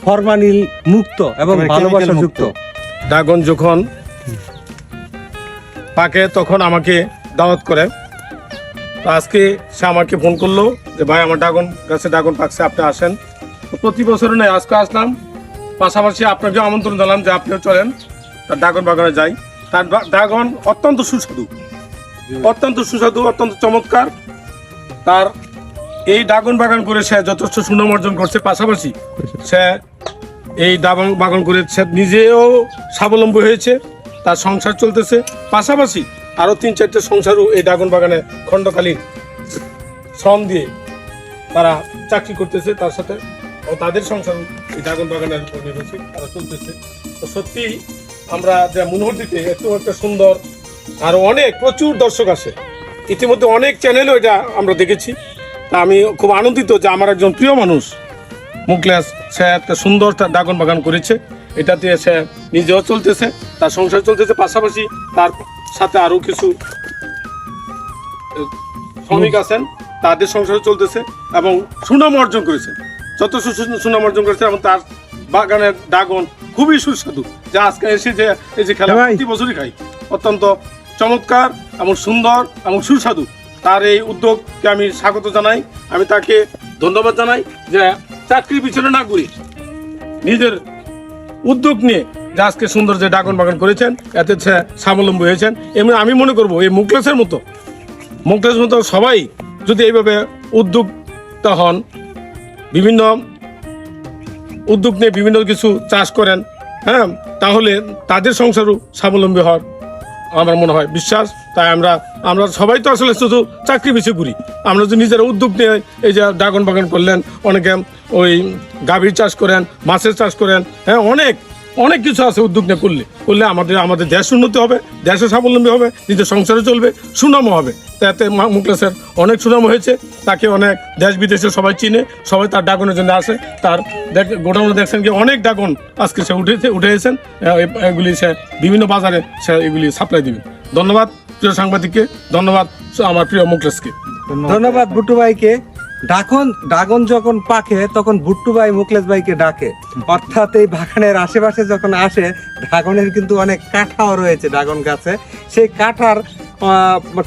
Formalin মুক্ত এবং ভালোবাসা যুক্ত। ড্রাগন যখন পাকে তখন আমাকে দাওয়াত করে। তো আজকে সে আমাকে ফোন করলো যে ভাই আমার ড্রাগন গাছে ড্রাগন পাকছে, আপনি আসেন। তো প্রতি বছর নয়, আজকে আসলাম, পাশাপাশি আপনাকে আমন্ত্রণ জানালাম যে আপনিও চলেন তার ড্রাগন বাগানে যাই। তার ড্রাগন অত্যন্ত সুস্বাদু, অত্যন্ত সুস্বাদু, অত্যন্ত চমৎকার। তার এই ড্রাগন বাগান করে সে যথেষ্ট সুনাম অর্জন করছে, পাশাপাশি সে এই ড্রাগন বাগান করে সে নিজেও স্বাবলম্বী হয়েছে, তার সংসার চলতেছে, পাশাপাশি আরও 3-4টে সংসারও এই ড্রাগন বাগানে খণ্ডকালী শ্রম দিয়ে তারা চাকরি করতেছে, তার সাথে ও তাদের সংসার এই ড্রাগন বাগানের উপর নির্ভরশীল, তারা চলতেছে। তো সত্যি আমরা যে মনোহরদীতে এত একটা সুন্দর, আরও অনেক প্রচুর দর্শক আসে, ইতিমধ্যে অনেক চ্যানেলও এটা আমরা দেখেছি। তা আমি খুব আনন্দিত যে আমার একজন প্রিয় মানুষ মুখলেস, সে একটা সুন্দর তার ড্রাগন বাগান করেছে, এটাতে সে নিজেও চলতেছে, তার সংসার চলতেছে, পাশাপাশি তার সাথে আরও কিছু শ্রমিক আছেন, তাদের সংসার চলতেছে এবং সুনাম অর্জন করেছে, যত সুনাম অর্জন করেছে। এবং তার বাগানের ড্রাগন খুবই সুস্বাদু, যা আজকে এসে যে এই যে খেলা প্রতি বছরই খাই, অত্যন্ত চমৎকার এবং সুন্দর এবং সুস্বাদু। তার এই উদ্যোগকে আমি স্বাগত জানাই, আমি তাকে ধন্যবাদ জানাই যে চাকরির পিছনে না ঘুরে নিজের উদ্যোগ নিয়ে যে আজকে সুন্দর যে ড্রাগন বাগান করেছেন, এতে সে স্বাবলম্বী হয়েছেন। এমনি আমি মনে করবো এই মুখলেসের মতো সবাই যদি এইভাবে উদ্যোক্তা হন, বিভিন্ন উদ্যোগ নিয়ে বিভিন্ন কিছু চাষ করেন, হ্যাঁ, তাহলে তাদের সংসারও স্বাবলম্বী হওয়ার আমার মনে হয় বিশ্বাস। তাই আমরা সবাই তো আসলে শুধু চাকরি পিছিয়ে ঘুরি, আমরা যদি নিজেরা উদ্যোগ নিয়ে এই যে ড্রাগন বাগান করলেন, অনেকে ওই গাভীর চাষ করেন, মাছের চাষ করেন, হ্যাঁ, অনেক কিছু আছে উদ্যোগ নিয়ে করলে আমাদের দেশ উন্নতি হবে, দেশে স্বাবলম্বী হবে, নিজের সংসারে চলবে, সুনামও হবে। তাতে মুখলেসের অনেক সুনাম হয়েছে, তাকে অনেক দেশ বিদেশে সবাই চিনে, সবাই তার ড্রাগনের জন্য আসে। তার গোডাউনে দেখছেন কি অনেক ড্রাগন আজকে সে উঠে এসেছেন, এগুলি সে বিভিন্ন বাজারে সে এগুলি সাপ্লাই দিবে। ধন্যবাদ প্রিয় সাংবাদিককে, ধন্যবাদ আমার প্রিয় মুখলেসকে, ধন্যবাদ ভুট্টু ভাইকে। ড্রাগন যখন পাকে তখন ভুট্টু ভাই মুখলেস ভাইকে ডাকে, অর্থাৎ এই বাগানের আশেপাশে যখন আসে, ড্রাগনের কিন্তু অনেক কাঁঠাও রয়েছে ড্রাগন গাছে, সেই কাঁঠার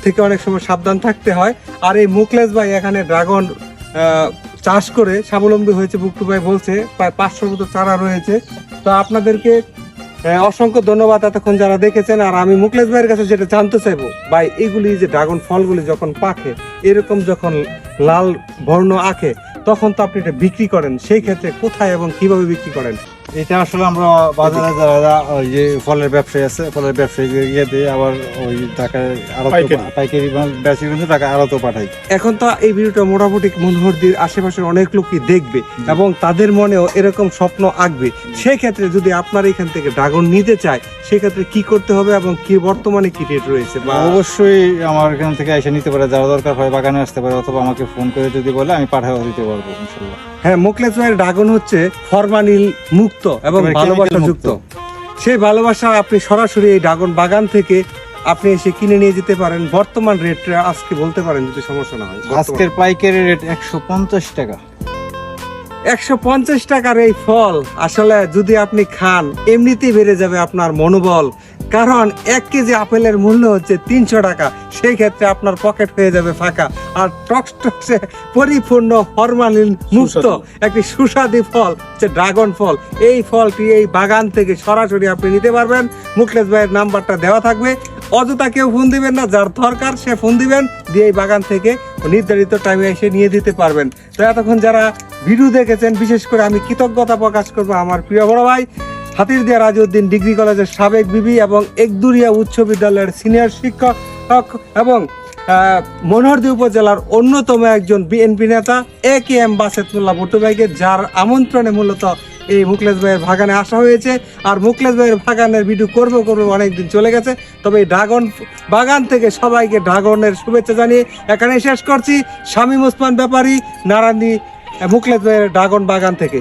থেকে অনেক সময় সাবধান থাকতে হয়। আর এই মুখলেস ভাই এখানে ড্রাগন চাষ করে স্বাবলম্বী হয়েছে, ভুট্টু ভাই বলছে প্রায় 500 মতো চারা রয়েছে। তো আপনাদেরকে অসংখ্য ধন্যবাদ এতক্ষণ যারা দেখেছেন। আর আমি মুখলেস ভাইয়ের কাছে যেটা জানতে চাইবো, ভাই এগুলি যে ড্রাগন ফলগুলি যখন পাকে, এরকম যখন লাল বর্ণ আঁকে, তখন তো আপনি এটা বিক্রি করেন, সেই ক্ষেত্রে কোথায় এবং কিভাবে বিক্রি করেন? এটা আসলে আমরা বাজারে যারা ওই যে ফলের ব্যবসায়ী আছে, ফলের ব্যবসায়ী ইয়ে দিয়ে আবার ওই টাকায় আরো পাইকারি বেশি কিন্তু টাকা আরো পাঠাই। এখন তো এই ভিডিওটা মোটামুটি মনোহরদীর আশেপাশের অনেক লোকই দেখবে এবং তাদের মনেও এরকম স্বপ্ন আঁকবে। সেই ক্ষেত্রে যদি আপনার এখান থেকে ড্রাগন নিতে চায়, সেক্ষেত্রে কি করতে হবে এবং কি বর্তমানে কি রেট রয়েছে? অবশ্যই আমার এখান থেকে এসে নিতে পারে, যারা দরকার হয় বাগানে আসতে পারে, অথবা আমাকে ফোন করে যদি বলে আমি পাঠাও দিতে পারবো ইনশাআল্লাহ। হ্যাঁ, মুখলেস ভাইয়ের ড্রাগন হচ্ছে ফরমালিন মুক্ত এবং ভালোবাসা যুক্ত। সেই ভালোবাসা আপনি সরাসরি এই ড্রাগন বাগান থেকে আপনি এসে কিনে নিয়ে যেতে পারেন। বর্তমান রেটটা আজকে বলতে পারেন যদি সমস্যা না হয়? আজকের পাইকারি রেট 150 টাকা। 150 টাকার এই ফল আসলে যদি আপনি খান, এমনিতেই বেড়ে যাবে আপনার মনোবল। কারণ 1 কেজি আপেলের মূল্য হচ্ছে 300 টাকা, সেই ক্ষেত্রে আপনার পকেট হয়ে যাবে ফাঁকা। আর টকটকে পরিপূর্ণ ফরমালিন মুক্ত একটি সুস্বাদু ফল হচ্ছে ড্রাগন ফল। এই ফলটি এই বাগান থেকে সরাসরি আপনি নিতে পারবেন। মুখলেস ভাইয়ের নাম্বারটা দেওয়া থাকবে, অযথা কেউ ফোন দিবেন না, যার দরকার সে ফোন দিবেন, দিয়ে এই বাগান থেকে নির্ধারিত টাইমে এসে নিয়ে দিতে পারবেন। তো এতক্ষণ যারা ভিডিও দেখেছেন, বিশেষ করে আমি কৃতজ্ঞতা প্রকাশ করবো আমার প্রিয় বড় ভাই হাতিরদিয়া রাজিউদ্দিন ডিগ্রি কলেজের সাবেক বিবি এবং একদুরিয়া উচ্চ বিদ্যালয়ের সিনিয়র শিক্ষক এবং মনোহরদী উপজেলার অন্যতম একজন বিএনপি নেতা AKM বাসেতুল্লাহ ভুট্টু ভাইকে, যার আমন্ত্রণে মূলত এই মুখলেস ভাইয়ের বাগানে আসা হয়েছে। আর মুখলেস ভাইয়ের বাগানের ভিডিও করবো অনেকদিন চলে গেছে, তবে এই ড্রাগন বাগান থেকে সবাইকে ড্রাগনের শুভেচ্ছা জানিয়ে এখানে শেষ করছি। শামীম ওসমান ব্যাপারী, নারায়ণী, মুখলেস ভাইয়ের ড্রাগন বাগান থেকে।